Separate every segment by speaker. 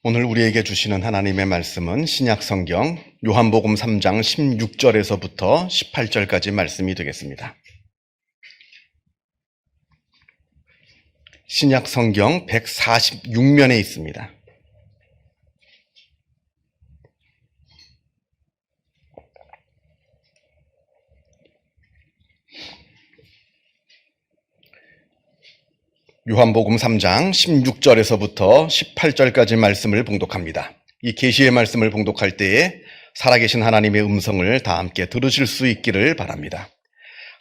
Speaker 1: 오늘 우리에게 주시는 하나님의 말씀은 신약성경 요한복음 3장 16절에서부터 18절까지 말씀이 되겠습니다. 신약성경 146면에 있습니다. 요한복음 3장 16절에서부터 18절까지 말씀을 봉독합니다. 이 계시의 말씀을 봉독할 때에 살아계신 하나님의 음성을 다 함께 들으실 수 있기를 바랍니다.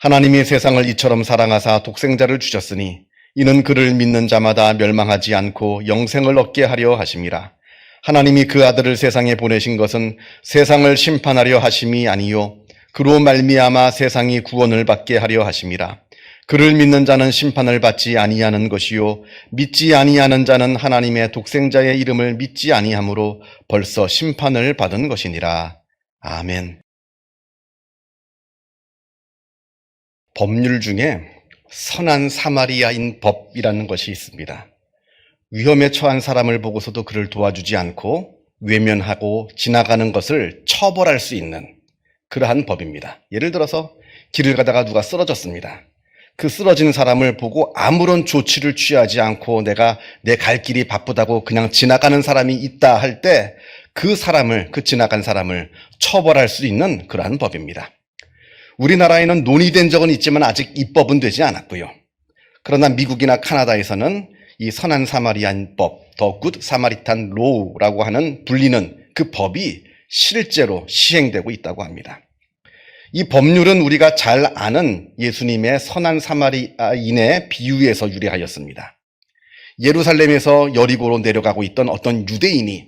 Speaker 1: 하나님이 세상을 이처럼 사랑하사 독생자를 주셨으니 이는 그를 믿는 자마다 멸망하지 않고 영생을 얻게 하려 하심이라. 하나님이 그 아들을 세상에 보내신 것은 세상을 심판하려 하심이 아니요 그로 말미암아 세상이 구원을 받게 하려 하심이라. 그를 믿는 자는 심판을 받지 아니하는 것이요 믿지 아니하는 자는 하나님의 독생자의 이름을 믿지 아니하므로 벌써 심판을 받은 것이니라. 아멘. 법률 중에 선한 사마리아인 법이라는 것이 있습니다. 위험에 처한 사람을 보고서도 그를 도와주지 않고 외면하고 지나가는 것을 처벌할 수 있는 그러한 법입니다. 예를 들어서 길을 가다가 누가 쓰러졌습니다. 그 쓰러지는 사람을 보고 아무런 조치를 취하지 않고 내가 내 갈 길이 바쁘다고 그냥 지나가는 사람이 있다 할 때 그 지나간 사람을 처벌할 수 있는 그러한 법입니다. 우리나라에는 논의된 적은 있지만 아직 입법은 되지 않았고요. 그러나 미국이나 카나다에서는 이 선한 사마리안 법, The Good Samaritan Law라고 하는 불리는 그 법이 실제로 시행되고 있다고 합니다. 이 법률은 우리가 잘 아는 예수님의 선한 사마리아인의 비유에서 유래하였습니다. 예루살렘에서 여리고로 내려가고 있던 어떤 유대인이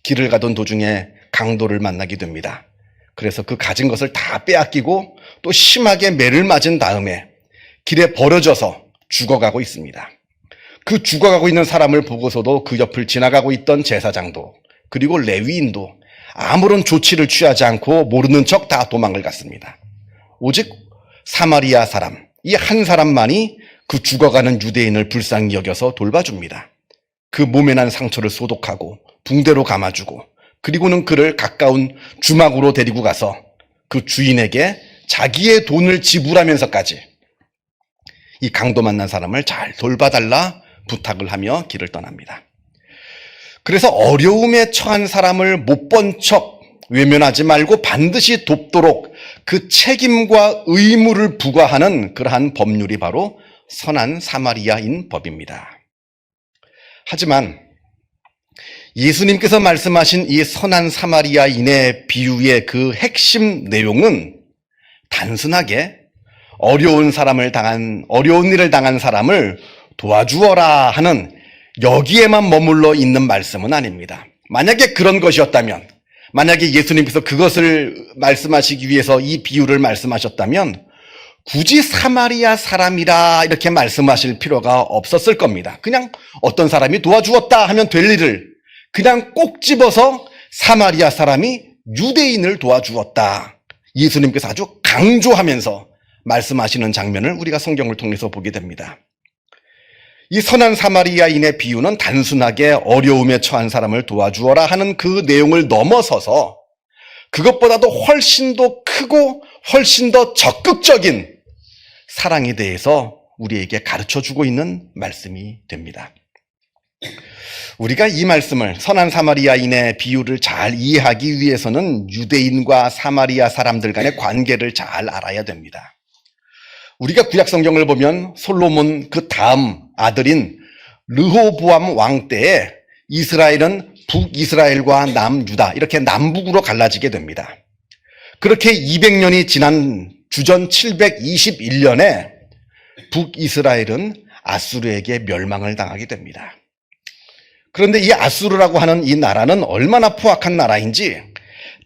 Speaker 1: 길을 가던 도중에 강도를 만나게 됩니다. 그래서 그 가진 것을 다 빼앗기고 또 심하게 매를 맞은 다음에 길에 버려져서 죽어가고 있습니다. 그 죽어가고 있는 사람을 보고서도 그 옆을 지나가고 있던 제사장도 그리고 레위인도 아무런 조치를 취하지 않고 모르는 척 다 도망을 갔습니다. 오직 사마리아 사람, 이 한 사람만이 그 죽어가는 유대인을 불쌍히 여겨서 돌봐줍니다. 그 몸에 난 상처를 소독하고 붕대로 감아주고 그리고는 그를 가까운 주막으로 데리고 가서 그 주인에게 자기의 돈을 지불하면서까지 이 강도 만난 사람을 잘 돌봐달라 부탁을 하며 길을 떠납니다. 그래서 어려움에 처한 사람을 못 본 척 외면하지 말고 반드시 돕도록 그 책임과 의무를 부과하는 그러한 법률이 바로 선한 사마리아인 법입니다. 하지만 예수님께서 말씀하신 이 선한 사마리아인의 비유의 그 핵심 내용은 단순하게 어려운 일을 당한 사람을 도와주어라 하는 여기에만 머물러 있는 말씀은 아닙니다. 만약에 그런 것이었다면, 만약에 예수님께서 그것을 말씀하시기 위해서 이 비유를 말씀하셨다면 굳이 사마리아 사람이라 이렇게 말씀하실 필요가 없었을 겁니다. 그냥 어떤 사람이 도와주었다 하면 될 일을 그냥 꼭 집어서 사마리아 사람이 유대인을 도와주었다. 예수님께서 아주 강조하면서 말씀하시는 장면을 우리가 성경을 통해서 보게 됩니다. 이 선한 사마리아인의 비유는 단순하게 어려움에 처한 사람을 도와주어라 하는 그 내용을 넘어서서 그것보다도 훨씬 더 크고 훨씬 더 적극적인 사랑에 대해서 우리에게 가르쳐주고 있는 말씀이 됩니다. 우리가 이 말씀을 선한 사마리아인의 비유를 잘 이해하기 위해서는 유대인과 사마리아 사람들 간의 관계를 잘 알아야 됩니다. 우리가 구약 성경을 보면 솔로몬 그 다음 아들인 르호보암 왕 때에 이스라엘은 북이스라엘과 남유다 이렇게 남북으로 갈라지게 됩니다. 그렇게 200년이 지난 주전 721년에 북이스라엘은 아수르에게 멸망을 당하게 됩니다. 그런데 이 아수르라고 하는 이 나라는 얼마나 포악한 나라인지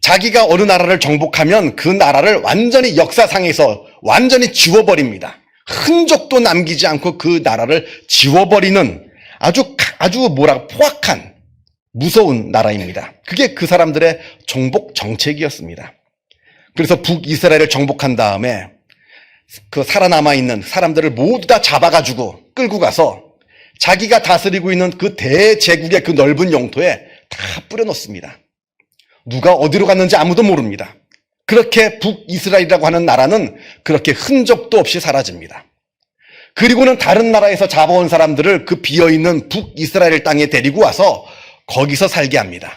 Speaker 1: 자기가 어느 나라를 정복하면 그 나라를 완전히 역사상에서 완전히 지워버립니다. 흔적도 남기지 않고 그 나라를 지워버리는 아주 포악한 무서운 나라입니다. 그게 그 사람들의 정복 정책이었습니다. 그래서 북이스라엘을 정복한 다음에 그 살아남아 있는 사람들을 모두 다 잡아가지고 끌고 가서 자기가 다스리고 있는 그 대제국의 그 넓은 영토에 다 뿌려놓습니다. 누가 어디로 갔는지 아무도 모릅니다. 그렇게 북이스라엘이라고 하는 나라는 그렇게 흔적도 없이 사라집니다. 그리고는 다른 나라에서 잡아온 사람들을 그 비어있는 북이스라엘 땅에 데리고 와서 거기서 살게 합니다.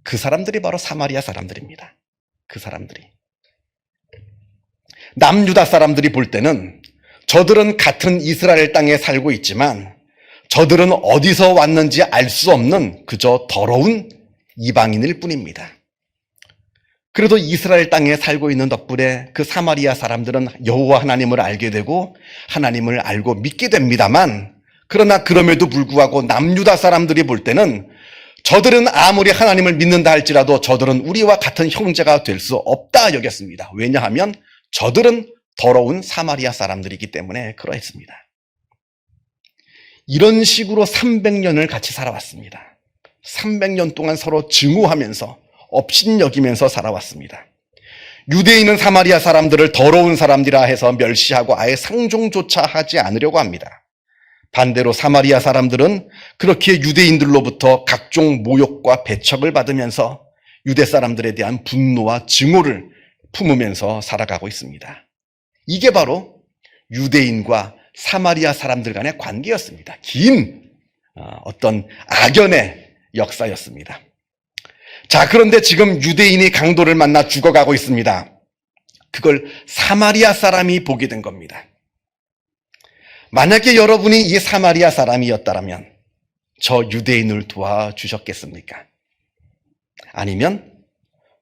Speaker 1: 그 사람들이 바로 사마리아 사람들입니다. 그 사람들이. 남유다 사람들이 볼 때는 저들은 같은 이스라엘 땅에 살고 있지만 저들은 어디서 왔는지 알 수 없는 그저 더러운 이방인일 뿐입니다. 그래도 이스라엘 땅에 살고 있는 덕분에 그 사마리아 사람들은 여호와 하나님을 알게 되고 하나님을 알고 믿게 됩니다만, 그러나 그럼에도 불구하고 남유다 사람들이 볼 때는 저들은 아무리 하나님을 믿는다 할지라도 저들은 우리와 같은 형제가 될 수 없다 여겼습니다. 왜냐하면 저들은 더러운 사마리아 사람들이기 때문에 그러했습니다. 이런 식으로 300년을 같이 살아왔습니다. 300년 동안 서로 증오하면서 업신여기면서 살아왔습니다. 유대인은 사마리아 사람들을 더러운 사람들이라 해서 멸시하고 아예 상종조차 하지 않으려고 합니다. 반대로 사마리아 사람들은 그렇게 유대인들로부터 각종 모욕과 배척을 받으면서 유대 사람들에 대한 분노와 증오를 품으면서 살아가고 있습니다. 이게 바로 유대인과 사마리아 사람들 간의 관계였습니다. 긴 어떤 악연의 역사였습니다. 자, 그런데 지금 유대인이 강도를 만나 죽어가고 있습니다. 그걸 사마리아 사람이 보게 된 겁니다. 만약에 여러분이 이 사마리아 사람이었다면 저 유대인을 도와주셨겠습니까? 아니면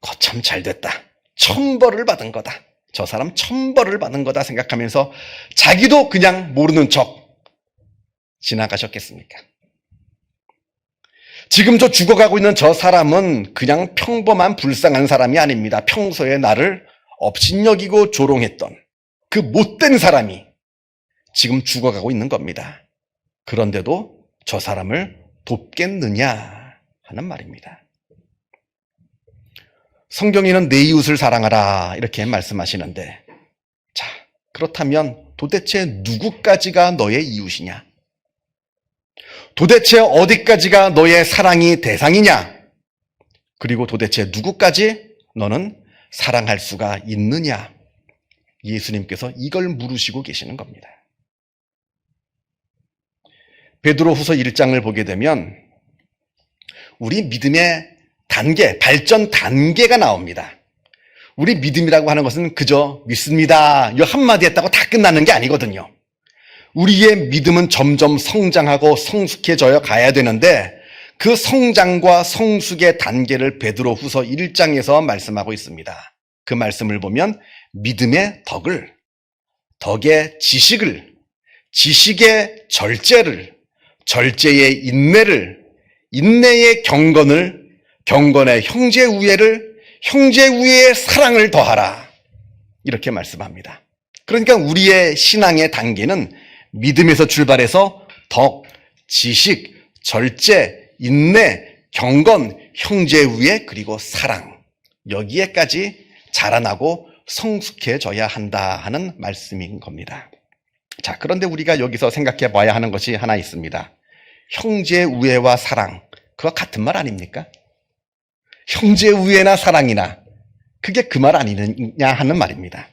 Speaker 1: 거참 잘됐다, 천벌을 받은 거다, 저 사람 천벌을 받은 거다 생각하면서 자기도 그냥 모르는 척 지나가셨겠습니까? 지금 저 죽어가고 있는 저 사람은 그냥 평범한 불쌍한 사람이 아닙니다. 평소에 나를 업신여기고 조롱했던 그 못된 사람이 지금 죽어가고 있는 겁니다. 그런데도 저 사람을 돕겠느냐 하는 말입니다. 성경에는 내 이웃을 사랑하라 이렇게 말씀하시는데, 자, 그렇다면 도대체 누구까지가 너의 이웃이냐? 도대체 어디까지가 너의 사랑이 대상이냐? 그리고 도대체 누구까지 너는 사랑할 수가 있느냐? 예수님께서 이걸 물으시고 계시는 겁니다. 베드로후서 1장을 보게 되면 우리 믿음의 단계, 발전 단계가 나옵니다. 우리 믿음이라고 하는 것은 그저 믿습니다, 이 한마디 했다고 다 끝나는 게 아니거든요. 우리의 믿음은 점점 성장하고 성숙해져 가야 되는데 그 성장과 성숙의 단계를 베드로후서 1장에서 말씀하고 있습니다. 그 말씀을 보면 믿음의 덕을, 덕의 지식을, 지식의 절제를, 절제의 인내를, 인내의 경건을, 경건의 형제 우애를, 형제 우애의 사랑을 더하라, 이렇게 말씀합니다. 그러니까 우리의 신앙의 단계는 믿음에서 출발해서 덕, 지식, 절제, 인내, 경건, 형제 우애, 그리고 사랑, 여기에까지 자라나고 성숙해져야 한다 하는 말씀인 겁니다. 자, 그런데 우리가 여기서 생각해 봐야 하는 것이 하나 있습니다. 형제 우애와 사랑, 그거 같은 말 아닙니까? 형제 우애나 사랑이나 그게 그 말 아니느냐 하는 말입니다.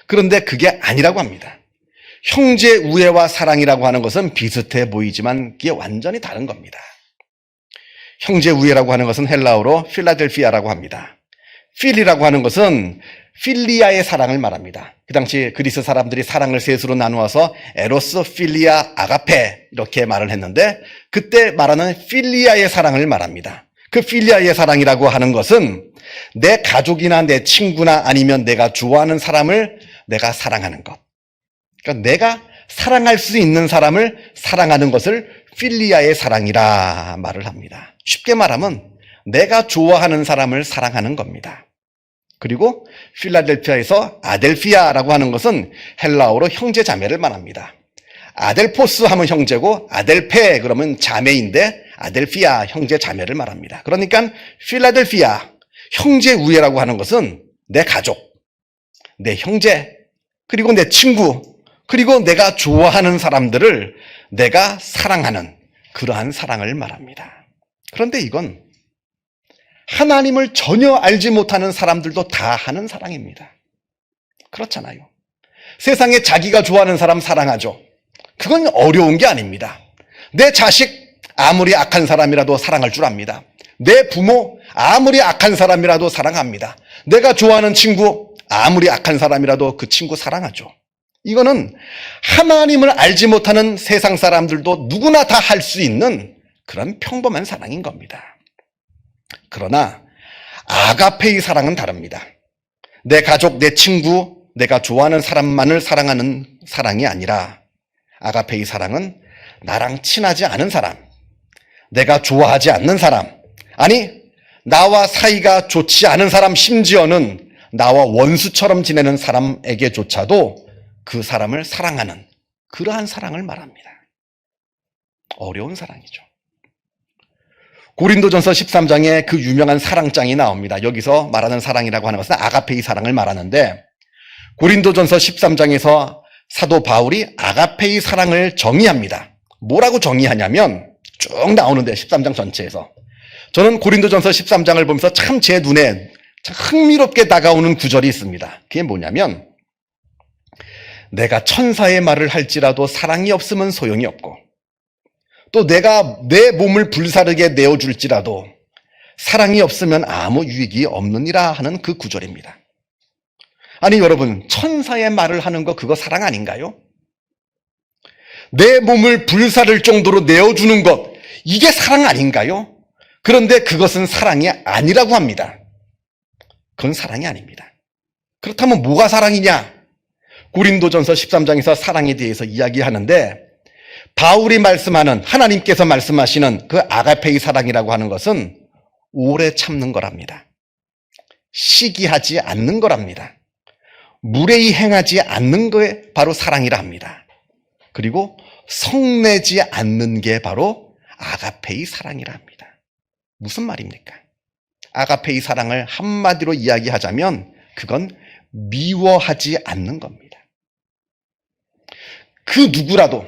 Speaker 1: 그런데 그게 아니라고 합니다. 형제 우애와 사랑이라고 하는 것은 비슷해 보이지만 그게 완전히 다른 겁니다. 형제 우애라고 하는 것은 헬라어로 필라델피아라고 합니다. 필이라고 하는 것은 필리아의 사랑을 말합니다. 그 당시 그리스 사람들이 사랑을 셋으로 나누어서 에로스, 필리아, 아가페 이렇게 말을 했는데 그때 말하는 필리아의 사랑을 말합니다. 그 필리아의 사랑이라고 하는 것은 내 가족이나 내 친구나 아니면 내가 좋아하는 사람을 내가 사랑하는 것. 그러니까 내가 사랑할 수 있는 사람을 사랑하는 것을 필리아의 사랑이라 말을 합니다. 쉽게 말하면 내가 좋아하는 사람을 사랑하는 겁니다. 그리고 필라델피아에서 아델피아라고 하는 것은 헬라어로 형제 자매를 말합니다. 아델포스 하면 형제고 아델페 그러면 자매인데 아델피아 형제 자매를 말합니다. 그러니까 필라델피아 형제 우애라고 하는 것은 내 가족, 내 형제, 그리고 내 친구, 그리고 내가 좋아하는 사람들을 내가 사랑하는 그러한 사랑을 말합니다. 그런데 이건 하나님을 전혀 알지 못하는 사람들도 다 하는 사랑입니다. 그렇잖아요. 세상에 자기가 좋아하는 사람 사랑하죠. 그건 어려운 게 아닙니다. 내 자식 아무리 악한 사람이라도 사랑할 줄 압니다. 내 부모 아무리 악한 사람이라도 사랑합니다. 내가 좋아하는 친구 아무리 악한 사람이라도 그 친구 사랑하죠. 이거는 하나님을 알지 못하는 세상 사람들도 누구나 다 할 수 있는 그런 평범한 사랑인 겁니다. 그러나 아가페의 사랑은 다릅니다. 내 가족, 내 친구, 내가 좋아하는 사람만을 사랑하는 사랑이 아니라 아가페의 사랑은 나랑 친하지 않은 사람, 내가 좋아하지 않는 사람, 아니 나와 사이가 좋지 않은 사람, 심지어는 나와 원수처럼 지내는 사람에게조차도 그 사람을 사랑하는 그러한 사랑을 말합니다. 어려운 사랑이죠. 고린도전서 13장에 그 유명한 사랑장이 나옵니다. 여기서 말하는 사랑이라고 하는 것은 아가페의 사랑을 말하는데, 고린도전서 13장에서 사도 바울이 아가페의 사랑을 정의합니다. 뭐라고 정의하냐면 쭉 나오는데 13장 전체에서 저는 고린도전서 13장을 보면서 참 제 눈에 참 흥미롭게 다가오는 구절이 있습니다. 그게 뭐냐면, 내가 천사의 말을 할지라도 사랑이 없으면 소용이 없고, 또 내가 내 몸을 불사르게 내어줄지라도 사랑이 없으면 아무 유익이 없느니라 하는 그 구절입니다. 아니 여러분, 천사의 말을 하는 거 그거 사랑 아닌가요? 내 몸을 불사를 정도로 내어주는 것, 이게 사랑 아닌가요? 그런데 그것은 사랑이 아니라고 합니다. 그건 사랑이 아닙니다. 그렇다면 뭐가 사랑이냐? 고린도전서 13장에서 사랑에 대해서 이야기하는데, 바울이 말씀하는, 하나님께서 말씀하시는 그 아가페의 사랑이라고 하는 것은 오래 참는 거랍니다. 시기하지 않는 거랍니다. 무례히 행하지 않는 게 바로 사랑이라 합니다. 그리고 성내지 않는 게 바로 아가페의 사랑이라 합니다. 무슨 말입니까? 아가페의 사랑을 한마디로 이야기하자면 그건 미워하지 않는 겁니다. 그 누구라도,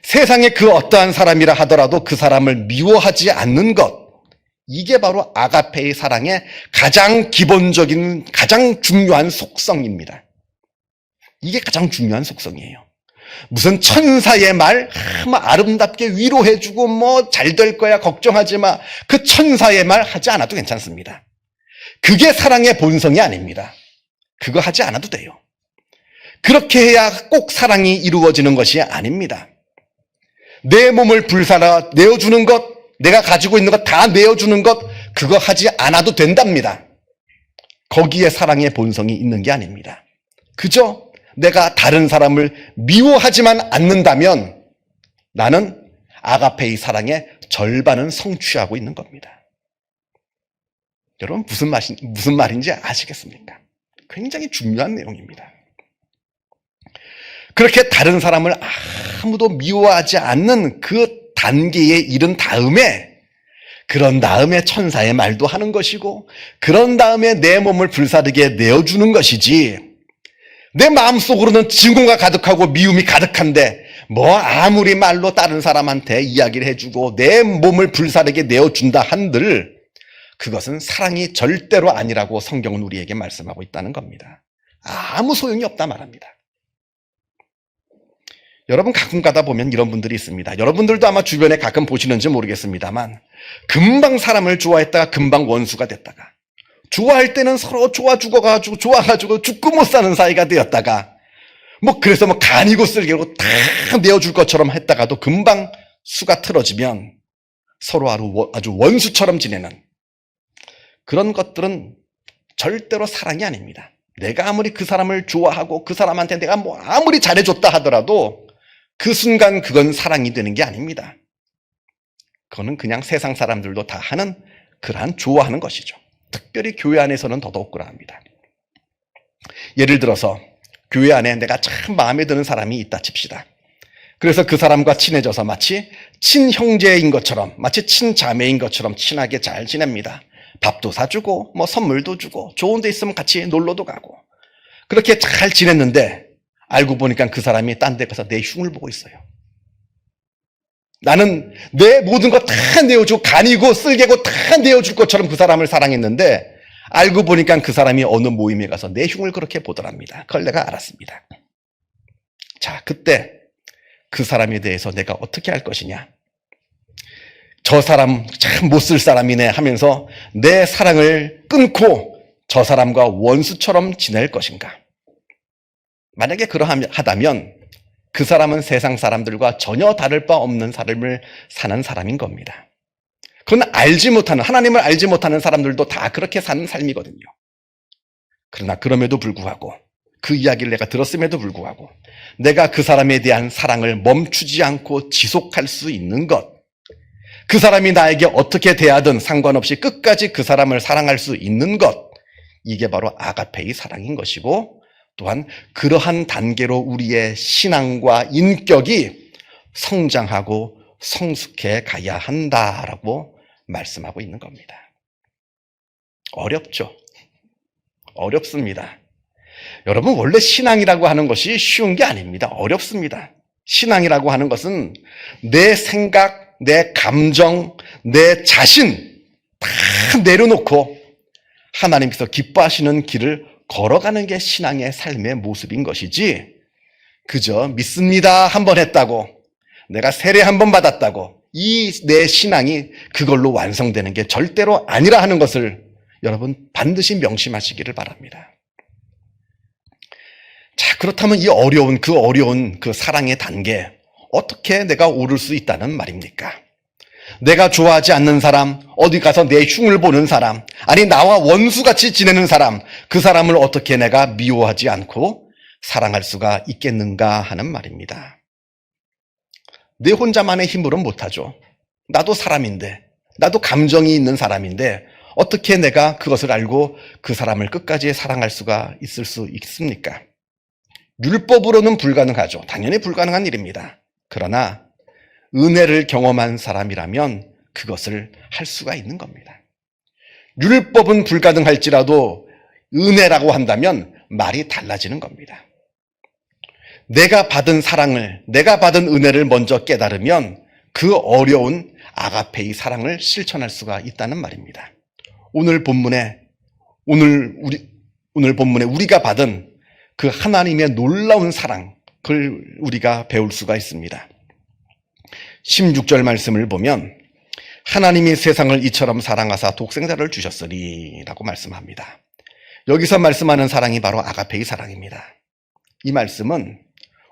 Speaker 1: 세상에 그 어떠한 사람이라 하더라도 그 사람을 미워하지 않는 것, 이게 바로 아가페의 사랑의 가장 기본적인, 가장 중요한 속성입니다. 이게 가장 중요한 속성이에요. 무슨 천사의 말, 아름답게 위로해주고 뭐 잘 될 거야 걱정하지 마, 그 천사의 말 하지 않아도 괜찮습니다. 그게 사랑의 본성이 아닙니다. 그거 하지 않아도 돼요. 그렇게 해야 꼭 사랑이 이루어지는 것이 아닙니다. 내 몸을 불사라 내어주는 것, 내가 가지고 있는 것 다 내어주는 것, 그거 하지 않아도 된답니다. 거기에 사랑의 본성이 있는 게 아닙니다. 그저 내가 다른 사람을 미워하지만 않는다면 나는 아가페의 사랑의 절반은 성취하고 있는 겁니다. 여러분 무슨 말인지 아시겠습니까? 굉장히 중요한 내용입니다. 그렇게 다른 사람을 아무도 미워하지 않는 그 단계에 이른 다음에, 그런 다음에 천사의 말도 하는 것이고, 그런 다음에 내 몸을 불사르게 내어주는 것이지, 내 마음속으로는 증오가 가득하고 미움이 가득한데 뭐 아무리 말로 다른 사람한테 이야기를 해주고 내 몸을 불사르게 내어준다 한들 그것은 사랑이 절대로 아니라고 성경은 우리에게 말씀하고 있다는 겁니다. 아무 소용이 없다 말합니다. 여러분 가끔 가다 보면 이런 분들이 있습니다. 여러분들도 아마 주변에 가끔 보시는지 모르겠습니다만, 금방 사람을 좋아했다가 금방 원수가 됐다가, 좋아할 때는 서로 좋아가지고 죽고 못 사는 사이가 되었다가, 그래서 간이고 쓸개고 다 내어줄 것처럼 했다가도 금방 수가 틀어지면 서로 아주 원수처럼 지내는 그런 것들은 절대로 사랑이 아닙니다. 내가 아무리 그 사람을 좋아하고 그 사람한테 내가 아무리 잘해줬다 하더라도 그 순간 그건 사랑이 되는 게 아닙니다. 그거는 그냥 세상 사람들도 다 하는 그러한 좋아하는 것이죠. 특별히 교회 안에서는 더더욱 그러합니다. 예를 들어서 교회 안에 내가 참 마음에 드는 사람이 있다 칩시다. 그래서 그 사람과 친해져서 마치 친형제인 것처럼, 마치 친자매인 것처럼 친하게 잘 지냅니다. 밥도 사주고 선물도 주고 좋은 데 있으면 같이 놀러도 가고 그렇게 잘 지냈는데 알고 보니까 그 사람이 딴 데 가서 내 흉을 보고 있어요. 나는 내 모든 거 다 내어주고 간이고 쓸개고 다 내어줄 것처럼 그 사람을 사랑했는데 알고 보니까 그 사람이 어느 모임에 가서 내 흉을 그렇게 보더랍니다. 그걸 내가 알았습니다. 자, 그때 그 사람에 대해서 내가 어떻게 할 것이냐. 저 사람 참 못 쓸 사람이네 하면서 내 사랑을 끊고 저 사람과 원수처럼 지낼 것인가. 만약에 그러하다면 그 사람은 세상 사람들과 전혀 다를 바 없는 삶을 사는 사람인 겁니다. 그건 하나님을 알지 못하는 사람들도 다 그렇게 사는 삶이거든요. 그러나 그럼에도 불구하고 그 이야기를 내가 들었음에도 불구하고 내가 그 사람에 대한 사랑을 멈추지 않고 지속할 수 있는 것, 그 사람이 나에게 어떻게 대하든 상관없이 끝까지 그 사람을 사랑할 수 있는 것, 이게 바로 아가페의 사랑인 것이고 또한 그러한 단계로 우리의 신앙과 인격이 성장하고 성숙해 가야 한다라고 말씀하고 있는 겁니다. 어렵죠? 어렵습니다. 여러분, 원래 신앙이라고 하는 것이 쉬운 게 아닙니다. 어렵습니다. 신앙이라고 하는 것은 내 생각, 내 감정, 내 자신 다 내려놓고 하나님께서 기뻐하시는 길을 걸어가는 게 신앙의 삶의 모습인 것이지, 그저 믿습니다 한번 했다고, 내가 세례 한번 받았다고 이 내 신앙이 그걸로 완성되는 게 절대로 아니라 하는 것을 여러분 반드시 명심하시기를 바랍니다. 자, 그렇다면 이 어려운 그 사랑의 단계, 어떻게 내가 오를 수 있다는 말입니까? 내가 좋아하지 않는 사람, 어디 가서 내 흉을 보는 사람, 아니 나와 원수같이 지내는 사람, 그 사람을 어떻게 내가 미워하지 않고 사랑할 수가 있겠는가 하는 말입니다. 내 혼자만의 힘으로는 못하죠. 나도 사람인데, 나도 감정이 있는 사람인데 어떻게 내가 그것을 알고 그 사람을 끝까지 사랑할 수가 있을 수 있습니까? 율법으로는 불가능하죠. 당연히 불가능한 일입니다. 그러나 은혜를 경험한 사람이라면 그것을 할 수가 있는 겁니다. 율법은 불가능할지라도 은혜라고 한다면 말이 달라지는 겁니다. 내가 받은 사랑을, 내가 받은 은혜를 먼저 깨달으면 그 어려운 아가페의 사랑을 실천할 수가 있다는 말입니다. 오늘 본문에 우리가 받은 그 하나님의 놀라운 사랑, 그걸 우리가 배울 수가 있습니다. 16절 말씀을 보면 하나님이 세상을 이처럼 사랑하사 독생자를 주셨으니 라고 말씀합니다. 여기서 말씀하는 사랑이 바로 아가페의 사랑입니다. 이 말씀은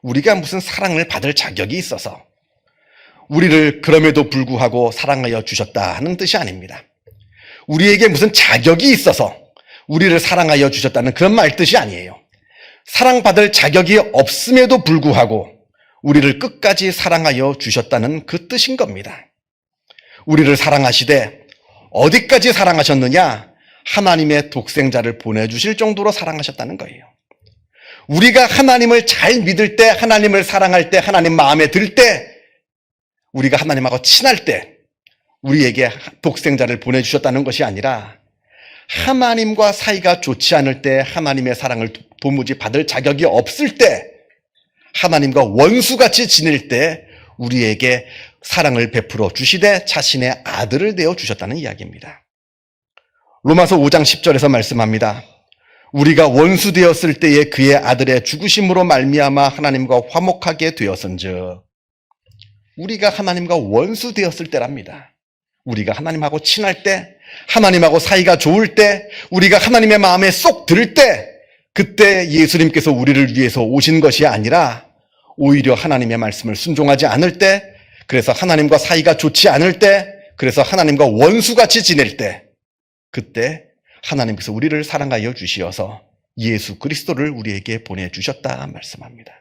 Speaker 1: 우리가 무슨 사랑을 받을 자격이 있어서 우리를 그럼에도 불구하고 사랑하여 주셨다 하는 뜻이 아닙니다. 우리에게 무슨 자격이 있어서 우리를 사랑하여 주셨다는 그런 말 뜻이 아니에요. 사랑받을 자격이 없음에도 불구하고 우리를 끝까지 사랑하여 주셨다는 그 뜻인 겁니다. 우리를 사랑하시되 어디까지 사랑하셨느냐? 하나님의 독생자를 보내주실 정도로 사랑하셨다는 거예요. 우리가 하나님을 잘 믿을 때, 하나님을 사랑할 때, 하나님 마음에 들 때, 우리가 하나님하고 친할 때 우리에게 독생자를 보내주셨다는 것이 아니라 하나님과 사이가 좋지 않을 때, 하나님의 사랑을 도무지 받을 자격이 없을 때, 하나님과 원수같이 지낼 때 우리에게 사랑을 베풀어 주시되 자신의 아들을 내어 주셨다는 이야기입니다. 로마서 5장 10절에서 말씀합니다. 우리가 원수 되었을 때에 그의 아들의 죽으심으로 말미암아 하나님과 화목하게 되었은즉, 우리가 하나님과 원수 되었을 때랍니다. 우리가 하나님하고 친할 때, 하나님하고 사이가 좋을 때, 우리가 하나님의 마음에 쏙 들 때, 그때 예수님께서 우리를 위해서 오신 것이 아니라 오히려 하나님의 말씀을 순종하지 않을 때, 그래서 하나님과 사이가 좋지 않을 때, 그래서 하나님과 원수같이 지낼 때, 그때 하나님께서 우리를 사랑하여 주시어서 예수 그리스도를 우리에게 보내주셨다 말씀합니다.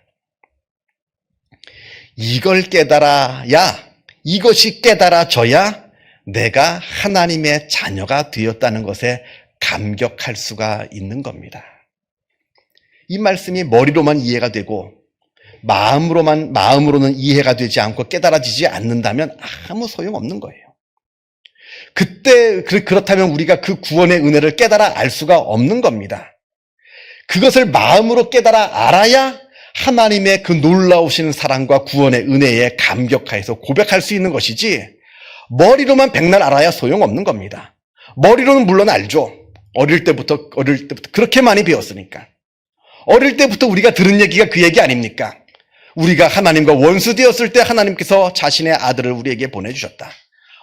Speaker 1: 이걸 깨달아야, 이것이 깨달아져야 내가 하나님의 자녀가 되었다는 것에 감격할 수가 있는 겁니다. 이 말씀이 머리로만 이해가 되고 마음으로는 이해가 되지 않고 깨달아지지 않는다면 아무 소용없는 거예요. 그렇다면 우리가 그 구원의 은혜를 깨달아 알 수가 없는 겁니다. 그것을 마음으로 깨달아 알아야 하나님의 그 놀라우신 사랑과 구원의 은혜에 감격하여서 고백할 수 있는 것이지, 머리로만 백날 알아야 소용없는 겁니다. 머리로는 물론 알죠. 어릴 때부터 그렇게 많이 배웠으니까. 어릴 때부터 우리가 들은 얘기가 그 얘기 아닙니까? 우리가 하나님과 원수 되었을 때 하나님께서 자신의 아들을 우리에게 보내주셨다.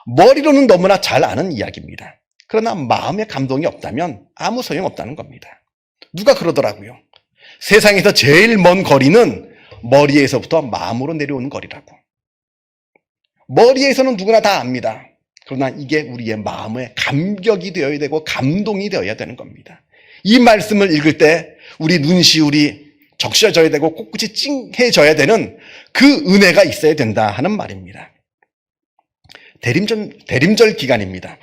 Speaker 1: 머리로는 너무나 잘 아는 이야기입니다. 그러나 마음의 감동이 없다면 아무 소용없다는 겁니다. 누가 그러더라고요. 세상에서 제일 먼 거리는 머리에서부터 마음으로 내려오는 거리라고. 머리에서는 누구나 다 압니다. 그러나 이게 우리의 마음의 감격이 되어야 되고 감동이 되어야 되는 겁니다. 이 말씀을 읽을 때 우리 눈시울이 적셔져야 되고 코끝이 찡해져야 되는 그 은혜가 있어야 된다 하는 말입니다. 대림절 기간입니다.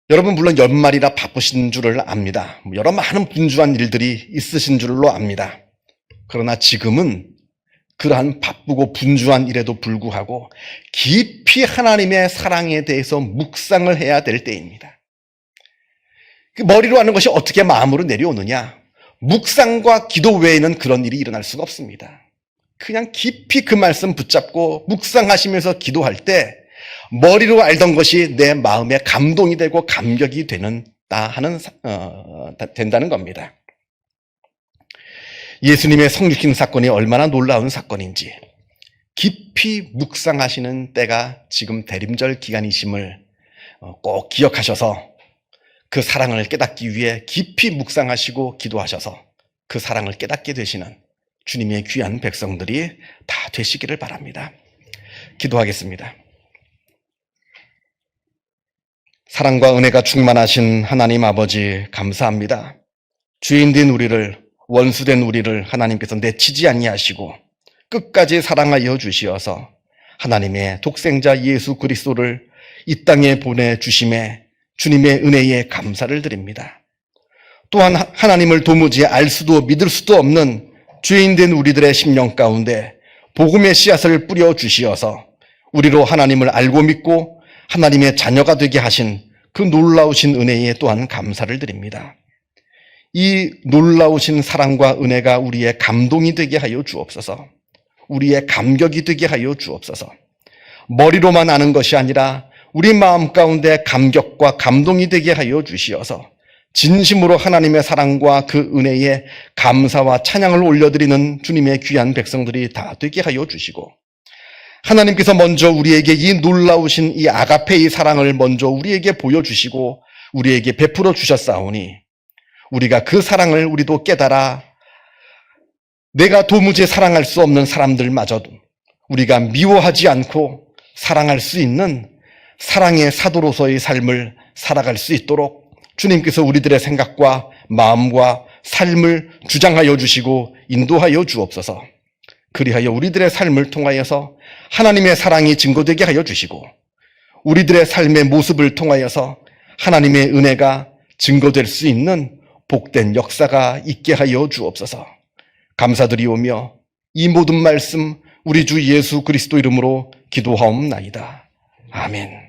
Speaker 1: 여러분 물론 연말이라 바쁘신 줄을 압니다. 여러 많은 분주한 일들이 있으신 줄로 압니다. 그러나 지금은 그러한 바쁘고 분주한 일에도 불구하고 깊이 하나님의 사랑에 대해서 묵상을 해야 될 때입니다. 머리로 하는 것이 어떻게 마음으로 내려오느냐? 묵상과 기도 외에는 그런 일이 일어날 수가 없습니다. 그냥 깊이 그 말씀 붙잡고 묵상하시면서 기도할 때 머리로 알던 것이 내 마음에 감동이 되고 감격이 된다는 겁니다. 예수님의 성육신 사건이 얼마나 놀라운 사건인지 깊이 묵상하시는 때가 지금 대림절 기간이심을 꼭 기억하셔서 그 사랑을 깨닫기 위해 깊이 묵상하시고 기도하셔서 그 사랑을 깨닫게 되시는 주님의 귀한 백성들이 다 되시기를 바랍니다. 기도하겠습니다. 사랑과 은혜가 충만하신 하나님 아버지 감사합니다. 죄인된 우리를, 원수된 우리를 하나님께서 내치지 아니하시고 끝까지 사랑하여 주시어서 하나님의 독생자 예수 그리스도를 이 땅에 보내주심에 주님의 은혜에 감사를 드립니다. 또한 하나님을 도무지 알 수도 믿을 수도 없는 죄인된 우리들의 심령 가운데 복음의 씨앗을 뿌려 주시어서 우리로 하나님을 알고 믿고 하나님의 자녀가 되게 하신 그 놀라우신 은혜에 또한 감사를 드립니다. 이 놀라우신 사랑과 은혜가 우리의 감동이 되게 하여 주옵소서. 우리의 감격이 되게 하여 주옵소서. 머리로만 아는 것이 아니라 우리 마음 가운데 감격과 감동이 되게 하여 주시어서 진심으로 하나님의 사랑과 그 은혜에 감사와 찬양을 올려드리는 주님의 귀한 백성들이 다 되게 하여 주시고, 하나님께서 먼저 우리에게 이 놀라우신 이 아가페의 사랑을 먼저 우리에게 보여주시고 우리에게 베풀어 주셨사오니 우리가 그 사랑을 우리도 깨달아 내가 도무지 사랑할 수 없는 사람들마저도 우리가 미워하지 않고 사랑할 수 있는 사랑의 사도로서의 삶을 살아갈 수 있도록 주님께서 우리들의 생각과 마음과 삶을 주장하여 주시고 인도하여 주옵소서. 그리하여 우리들의 삶을 통하여서 하나님의 사랑이 증거되게 하여 주시고 우리들의 삶의 모습을 통하여서 하나님의 은혜가 증거될 수 있는 복된 역사가 있게 하여 주옵소서. 감사드리오며 이 모든 말씀 우리 주 예수 그리스도 이름으로 기도하옵나이다. 아멘.